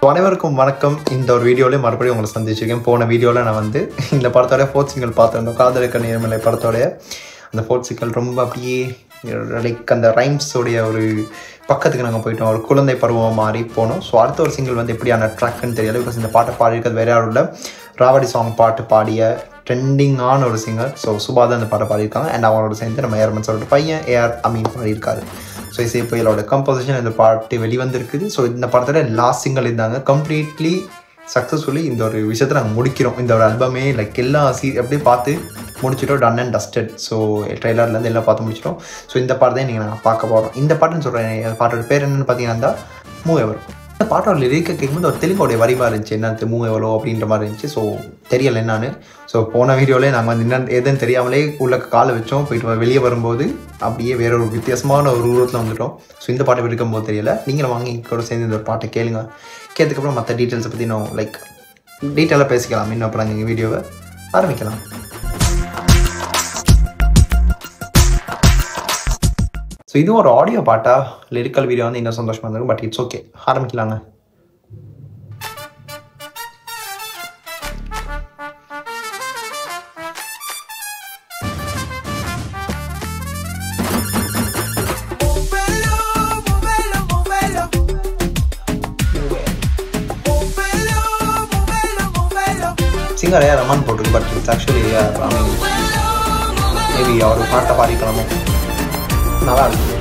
அனைவருக்கும் வணக்கம். இந்த ஒரு வீடியோவில் மறுபடியும் உங்களை சந்திச்சிருக்கேன். போன வீடியோவில் நான் வந்து இந்த படத்தோட ஃபோர்த் சிங்கிள் பார்த்துருந்தோம். காதலுக்கு நேர்மலை படத்தோடைய அந்த ஃபோர்த் சிங்கிள் ரொம்ப அப்படியே லைக் அந்த ரைம்ஸோடைய ஒரு பக்கத்துக்கு நாங்கள் போயிட்டோம். ஒரு குழந்தை பருவம் மாறி போனோம். ஸோ அடுத்த ஒரு சிங்கிள் வந்து எப்படியான ட்ராக்குன்னு தெரியல. பிகாஸ் இந்த பாட்டை பாடியிருக்கிறது வேற யாரும் இல்லை, ராவடி சாங் பாட்டு பாடிய ட்ரெண்டிங்கான ஒரு சிங்கர். ஸோ சுபா தான் இந்த பாட்டை பாடியிருக்காங்க. அண்ட் அவங்களோட சேர்ந்து நம்ம ஏஆர் சொல்லிட்டு பையன் ஏஆர் அமீன் பாடியிருக்காரு. ஸோ இசை புயலோட கம்போசிஷன் இந்த பாட்டு வெளிவந்திருக்குது. ஸோ இந்த படத்தோட லாஸ்ட் சிங்கிள் இருந்தாங்க. கம்ப்ளீட்லி சக்ஸஸ்ஃபுல்லி இந்த ஒரு விஷயத்தை நாங்கள் முடிக்கிறோம். இந்த ஒரு ஆல்பமே லைக் எல்லா அப்படியே பார்த்து முடிச்சிட்டோம். Done and dusted. ஸோ ட்ரெய்லர்லேருந்து எல்லாம் பார்த்து முடிச்சிட்டோம். ஸோ இந்த பாட்டு தான் நீங்கள் நாங்கள் பார்க்க போகிறோம். இந்த பாட்டுன்னு சொல்கிறேன். பாட்டோட பேர் என்னென்னு பார்த்தீங்கன்னா மூவ் எவர். இந்த பாட்டோட லிரிக்கை கேட்கும்போது ஒரு தெலுங்கோடைய வரிமாக இருந்துச்சு. என்ன மூவ் எவ்வளோ அப்படின்ற மாதிரி இருந்துச்சு. ஸோ தெரியலை என்னான்னு. ஸோ போன வீடியோவிலே நாங்கள் வந்து என்ன எதுன்னு தெரியாமலே உள்ள காலை வச்சோம். போயிட்டு வெளியே வரும்போது அப்படியே வேற ஒரு வித்தியாசமான ஒரு உருவத்தில் வந்துட்டோம். ஸோ இந்த பாட்டை எடுக்கும்போது தெரியல. நீங்களும் வாங்கி கூட சேர்ந்து இந்த ஒரு பாட்டை கேளுங்க. கேட்டதுக்கப்புறம் மற்ற டீட்டெயில்ஸை பற்றி நான் லைக் டீட்டெயிலாக பேசிக்கலாம். இன்னும் அப்புறம் எங்கள் வீடியோவை ஆரம்பிக்கலாம். ஸோ இதுவும் ஒரு ஆடியோ பாட்டா லிரிக்கல் வீடியோ வந்து இன்னும் சந்தோஷமாக இருந்திருக்கும். பட் இட்ஸ் ஓகே, ஆரம்பிக்கலாங்க. சிங்கர் ஏஆர் ரஹ்மான் போட்டிருக்கு. பட் இட்ஸ் ஆக்சுவலி மேபி அவர் பாட்டை பாடிக்கலாமோ, நல்லா இருக்கு.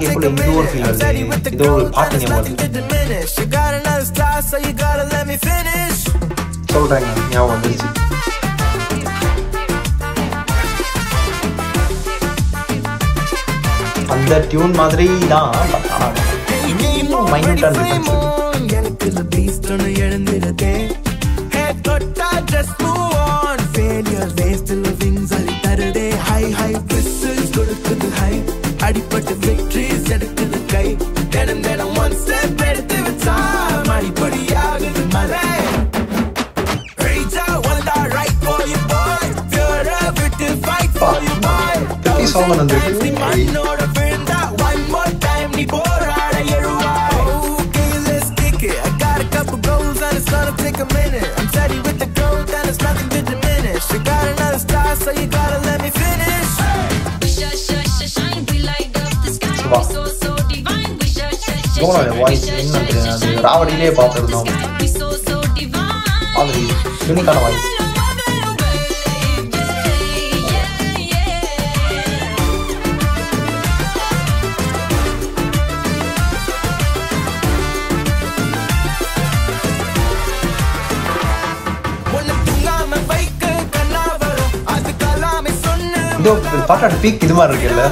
இது ஒரு ஃபீல் வருது. இது ஒரு பாட்டு ஞாபகம் சொல்றேங்க, ஞாபகம் வந்துருச்சு. அந்த டியூன் மாதிரி தான். அடிப்பட்டு விக்டரிஸ் எடுக்குது கை. தினம் தினம் ஒன் ஸ்டெப் எடுத்து வச்சா மடிப்படியாகுது மலை. வாய்ஸ் என்ன ராவடியிலே பார்த்துருந்தோம். அது யூனிக்கான வாய்ஸ். இதோ பாட்டோட பீக் இது மாதிரி இருக்குல்ல.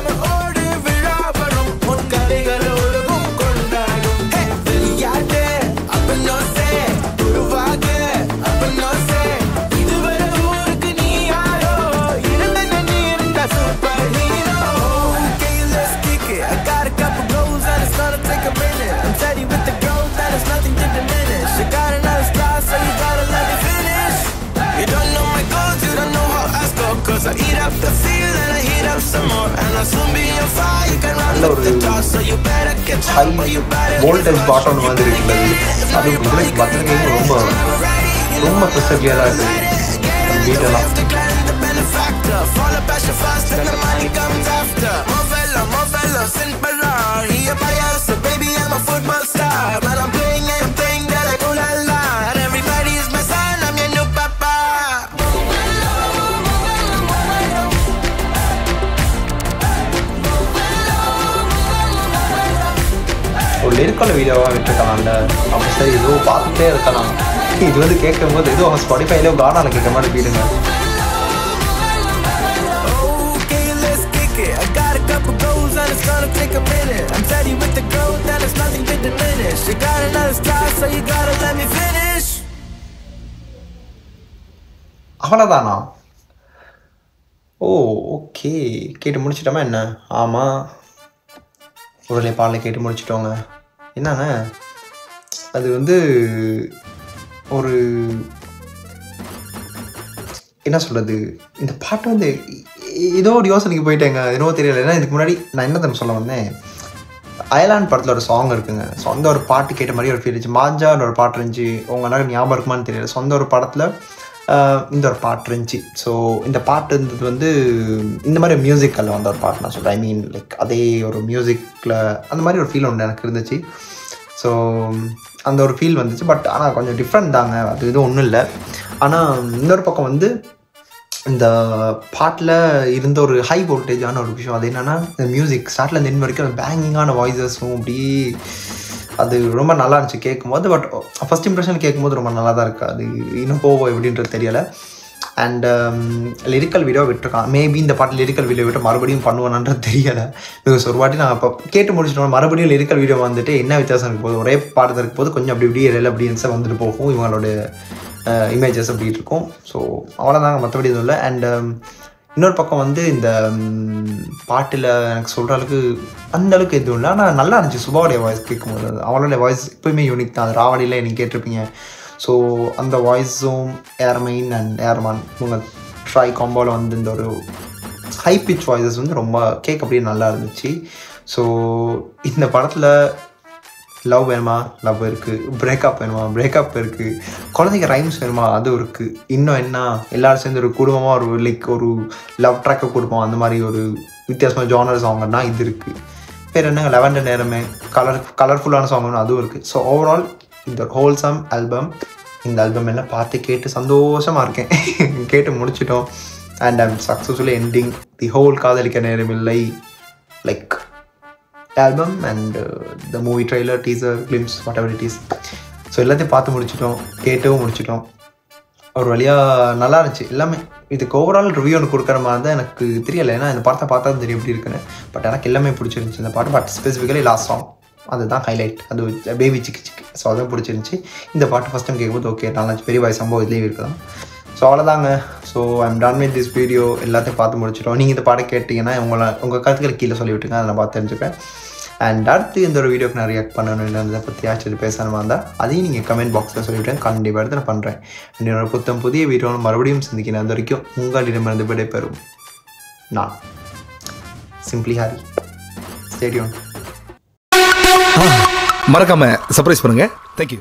நல்ல ஒரு ஹை வோல்டேஜ் பாட்டம் மாதிரி இருக்குது. அது உங்களுக்கு பத்திரிக்கையும் ரொம்ப ரொம்ப கிறிஸ்டல் கிளியராக இருக்குது பீட்டெல்லாம். ஒரு லிரிக்கல் வீடியோவாக விட்டுருக்கலாம்ல. அப்போ சரி ஏதோ பார்த்துட்டே இருக்கலாம். இது வந்து கேட்கும்போது ஏதோ அவங்க ஸ்பாட்டிஃபைல கானால கேட்க மாதிரி போயிடுங்க. அவ்வளோதானா? ஓ ஓகே, கேட்டு முடிச்சிட்டோமா என்ன? ஆமாம், உடனே பாடலை கேட்டு முடிச்சிட்டோங்க. என்னங்க அது வந்து ஒரு என்ன சொல்கிறது, இந்த பாட்டு வந்து ஏதோ ஒரு யோசனைக்கு போயிட்டேங்க. என்னவோ தெரியல. ஏன்னா இதுக்கு முன்னாடி நான் என்ன தான் சொல்ல வந்தேன், அயலான் படத்தில் ஒரு சாங் இருக்குங்க. சொந்த ஒரு பாட்டு கேட்ட மாதிரி ஒரு ஃபீல் இருந்துச்சு. மாஜான்னு ஒரு பாட்டு இருந்துச்சு, உங்களால் ஞாபகம் இருக்குமான்னு தெரியல. சொந்த ஒரு படத்தில் இந்த ஒரு பாட்டு இருந்துச்சு. ஸோ இந்த பாட்டு இருந்தது வந்து இந்த மாதிரி மியூசிக்கில் வந்த ஒரு பாட்டு நான் சொல்கிறேன். ஐ மீன் லைக் அதே ஒரு மியூசிக்கில் அந்த மாதிரி ஒரு ஃபீல் ஒன்று எனக்கு இருந்துச்சு. ஸோ அந்த ஒரு ஃபீல் வந்துச்சு. பட் ஆனால் கொஞ்சம் டிஃப்ரெண்ட் தாங்க, அது எதுவும் ஒன்றும் இல்லை. ஆனால் இன்னொரு பக்கம் வந்து இந்த பாட்டில் இருந்த ஒரு ஹை வோல்டேஜான ஒரு விஷயம், அது என்னென்னா இந்த மியூசிக் ஸ்டார்டில் இருந்து எண்ட் வரைக்கும் பேங்கிங்கான வாய்ஸஸும் அப்படி அது ரொம்ப நல்லா இருந்துச்சு கேட்கும்போது. பட் ஃபஸ்ட் இம்ப்ரெஷன் கேட்கும்போது ரொம்ப நல்லா தான் இருக்குது. அது இன்னும் போவோம் எப்படின்றது தெரியலை. அண்ட் லிரிக்கல் வீடியோ விட்டுருக்கான். மேபி இந்த பாட்டு லிரிக்கல் வீடியோ விட்டு மறுபடியும் பண்ணுவேன்ன்றது தெரியலை. பிகாஸ் ஒரு வாட்டி நான் இப்போ கேட்டு முடிச்சிட்டோம், மறுபடியும் லிரிக்கல் வீடியோ வந்துட்டு என்ன வித்தியாசம் இருக்கும் போது, ஒரே பாட்டு தான் இருக்கும் போது கொஞ்சம் அப்படி இப்படி இடையில அப்படின்ஸாக வந்துட்டு போகும் இவங்களோட இமேஜஸ் அப்படி இருக்கும். ஸோ அவ்வளோதாங்க, மற்றபடி எதுவும் இல்லை. அண்ட் இன்னொரு பக்கம் வந்து இந்த பாட்டில் எனக்கு சொல்கிற அளவுக்கு அந்த அளவுக்கு எதுவும் இல்லை. ஆனால் நல்லா இருந்துச்சு சுபாவுடைய வாய்ஸ் கேட்கும்போது. அவளோட வாய்ஸ் எப்போயுமே யூனிக் தான். அது ராவடியில் நீங்கள் கேட்டிருப்பீங்க. ஸோ அந்த வாய்ஸும் ஏர்மைன் அண்ட் ஏர்மான் இவங்க ட்ரை காம்போவில் வந்து இந்த ஒரு ஹை பிச் வாய்ஸஸ் வந்து ரொம்ப கேட்க அப்படியே நல்லா இருந்துச்சு. ஸோ இந்த படத்தில் லவ் வேணுமா, லவ் இருக்குது. பிரேக்கப் வேணுமா, பிரேக்கப் இருக்குது. குழந்தைங்க ரைம்ஸ் வேணுமா, அதுவும் இருக்குது. இன்னும் என்ன, எல்லோரும் சேர்ந்து ஒரு குடும்பமாக ஒரு லைக் ஒரு லவ் ட்ராக்கை கொடுப்போம், அந்த மாதிரி ஒரு வித்தியாசமான ஜானர் சாங்கன்னா இது இருக்குது. வேறு என்னங்க, லெவன்டர் நேரமே கலர்ஃபுல்லான சாங் வேணும், அதுவும் இருக்குது. ஸோ ஓவரால் இந்த ஹோல்சம் ஆல்பம், இந்த ஆல்பம் எல்லாம் பார்த்து கேட்டு சந்தோஷமாக இருக்கேன். கேட்டு முடிச்சிட்டோம். And I'm successfully ending the whole காதலிக்க நேரமில்லை like album and the movie trailer, teaser, glimpse, what ever it is. So எல்லாத்தையும் பார்த்து முடிச்சிட்டோம், கேட்டும் முடிச்சிட்டோம். ஒரு வழியாக நல்லா இருந்துச்சு எல்லாமே. இதுக்கு ஓவரால் ரிவ்யூ ஒன்று கொடுக்குற மாதிரி தான் எனக்கு தெரியலை. ஏன்னா இந்த படத்தை பார்த்தா தெரியும் எப்படி இருக்குன்னு. பட் எனக்கு எல்லாமே பிடிச்சிருந்துச்சி இந்த பாட்டு. பட் ஸ்பெசிஃபிக்கலி லாஸ்ட் சாங் அதுதான் ஹைலைட். அது பேபி சிக்கி சிக்கி. ஸோ அதுவும் பிடிச்சிருந்துச்சி. இந்த பாட்டு ஃபஸ்ட் டைம் கேட்கும்போது ஓகே நல்லா பெரிய வாய் சம்பவம் இதுலேயும் இருக்குதான். ஸோ அவ்வளோதாங்க. So I'm done with this video. எல்லாத்தையும் பார்த்து முடிச்சிட்டோம். நீங்கள் இந்த பாடம் கேட்டிங்கன்னா உங்கள் கருத்துக்களை கீழே சொல்லி விட்டுங்க, அதை நான் பார்த்து தெரிஞ்சுப்பேன். அண்ட் அடுத்து இந்த ஒரு வீடியோக்கு நான் ரியாக்ட் பண்ணணும், அதை பற்றி ஆச்சு பேசணுமா இருந்தால் அதையும் நீங்கள் கமெண்ட் பாக்ஸில் சொல்லிவிட்டேன். கண்டிப்பாக எடுத்து நான் பண்ணுறேன். என்னோட புதிய வீடியோவில் மறுபடியும் சந்திக்கிறேன். அது வரைக்கும் உங்களிடமிருந்து விடைபெறும் நான் சிம்பிளி ஹாரி. Stay tune. மறக்காம சர்ப்ரைஸ் பண்ணுங்க. தேங்க்யூ.